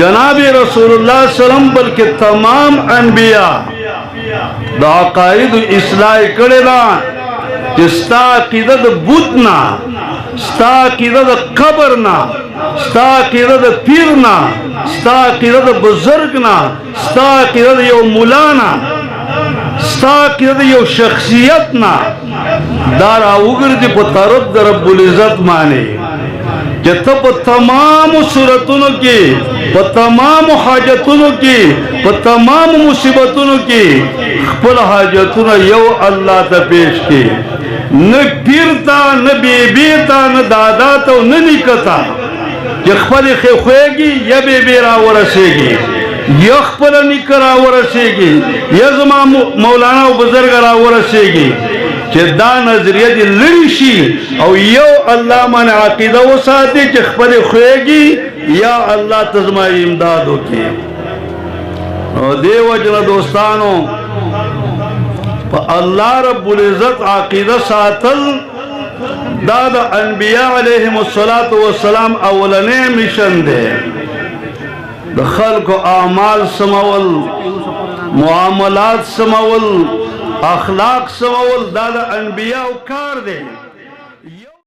जनाब रसूलुल्लाह सल्लम बल्कि तमाम अनबिया दा अकायद इस्लाह करेला कि स्ता अकीदत बुत ना, स्ता अकीदत कब्र ना, स्ता अकीदत पीर ना, स्ता अकीदत बुजुर्ग ना, स्ता अकीदत यो मुला ना, स्ता अकीदत यो शख्सियत ना, दारा उगर्दी पतारत रब्बुल इज्जत माने कि तब तमाम सूरतों की, तमाम हाजतों की, तमाम मुसीबतों की खपल हाजतों यो अल्लाह ता पेश की। न पीरता, न बेबीता, न दादा तो न निकता कि खपल खेगी या बेबेरा वरसेगी, या खपल निकरा वरसेगी, या जमा मौलाना बुजुर्गरा वरसेगी कि दा नजरिया दी लड़ीशी और यो अल्लाह मन अकीदा वो साथी कि खपल खेगी या अल्लाह तजमा इमदाद होती। और देव जन दोस्तानों अल्लाह रब्बुल इज्जत अकीदा सातल दाद अनबिया अलैहिमुस्सलातु वस्सलाम अवलने मिशन दे दखल को आमाल समवल, मुआमलात समवल, अखलाक समवल दादा अनबिया कार दे।